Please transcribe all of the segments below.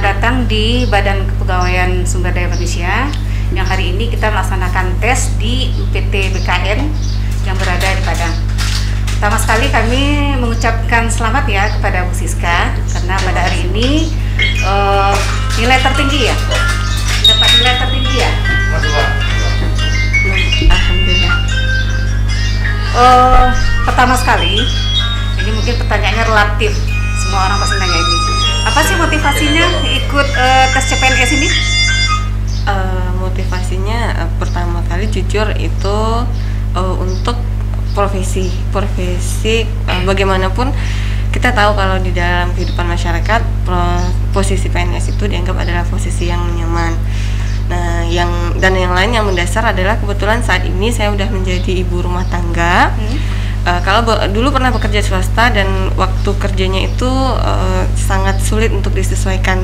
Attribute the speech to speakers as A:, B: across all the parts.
A: datang di Badan Kepegawaian Sumber Daya Manusia yang hari ini kita melaksanakan tes di UPT BKN yang berada di Padang. Pertama sekali kami mengucapkan selamat ya kepada Bu Siska karena pada hari ini nilai tertinggi ya, dapat nilai tertinggi ya. Alhamdulillah. Pertama sekali, ini mungkin pertanyaannya relatif, semua orang pasti nanya ini. Apa sih motivasinya ikut tes CPNS ini?
B: Motivasinya pertama kali jujur itu untuk profesi bagaimanapun kita tahu kalau di dalam kehidupan masyarakat posisi PNS itu dianggap adalah posisi yang nyaman. Nah, yang lain yang mendasar adalah kebetulan saat ini saya udah menjadi ibu rumah tangga. Kalau dulu pernah bekerja swasta dan waktu kerjanya itu sangat sulit untuk disesuaikan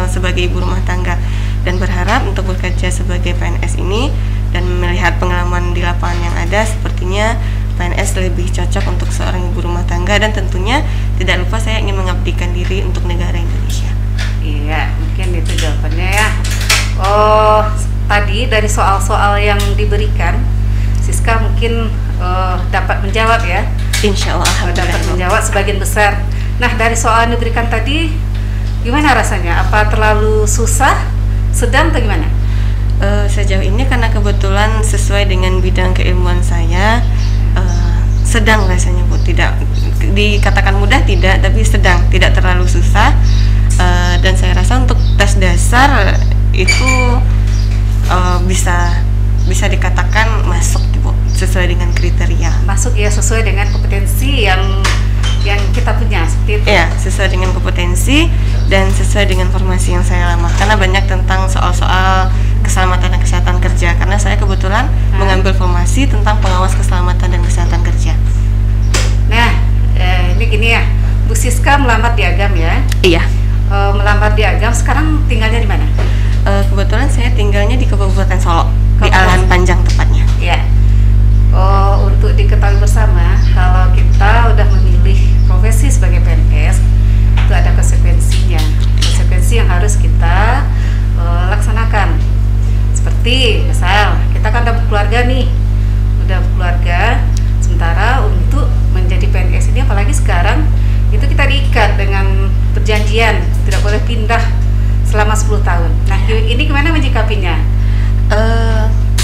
B: sebagai ibu rumah tangga, dan berharap untuk bekerja sebagai PNS ini dan melihat pengalaman di lapangan yang ada, sepertinya PNS lebih cocok untuk seorang ibu rumah tangga, dan tentunya tidak lupa saya ingin mengabdikan diri untuk negara Indonesia.
A: Iya, mungkin itu jawabannya ya. Tadi dari soal-soal yang diberikan, Siska mungkin dapat menjawab ya.
B: Insya Allah
A: dapat menjawab sebagian besar. Nah, dari soal yang diberikan tadi, gimana rasanya? Apa terlalu susah, sedang atau gimana?
B: Sejauh ini karena kebetulan sesuai dengan bidang keilmuan saya, sedang rasanya Bu. Tidak dikatakan mudah, tidak, tapi sedang, tidak terlalu susah. Dan saya rasa untuk tes dasar itu bisa dikatakan masuk Bu, sesuai dengan kriteria.
A: Masuk ya, sesuai dengan kompetensi yang kita punya, seperti itu.
B: Iya, sesuai dengan kompetensi dan sesuai dengan formasi yang saya lama. Karena banyak tentang soal-soal keselamatan dan kesehatan kerja. Karena saya kebetulan mengambil formasi tentang pengawas keselamatan dan kesehatan kerja.
A: Nah, ini gini ya, Bu Siska melamar di Agam ya?
B: Iya.
A: Melamar di Agam, sekarang tinggalnya di mana?
B: Kebetulan saya tinggalnya di Kabupaten Solok, di Alahan Panjang tepatnya.
A: Iya. Untuk diketahui bersama, kalau kita udah memilih profesi sebagai PNS, itu ada konsekuensinya. Konsekuensi yang harus kita laksanakan. Seperti misal, kita kan udah berkeluarga nih, sementara untuk menjadi PNS ini, apalagi sekarang, itu kita diikat dengan perjanjian, tidak boleh pindah selama 10 tahun. Nah, ini gimana menyikapinya?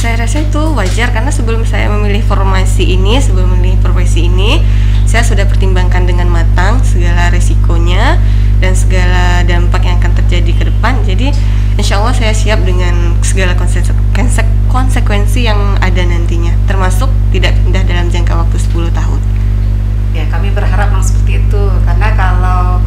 B: Saya rasa itu wajar karena sebelum saya memilih formasi ini, sebelum memilih profesi ini, saya sudah pertimbangkan dengan matang segala resikonya dan segala dampak yang akan terjadi ke depan. Jadi insya Allah saya siap dengan segala konsekuensi yang ada nantinya, termasuk tidak pindah dalam jangka waktu 10 tahun.
A: Ya, kami berharap memang seperti itu, karena kalau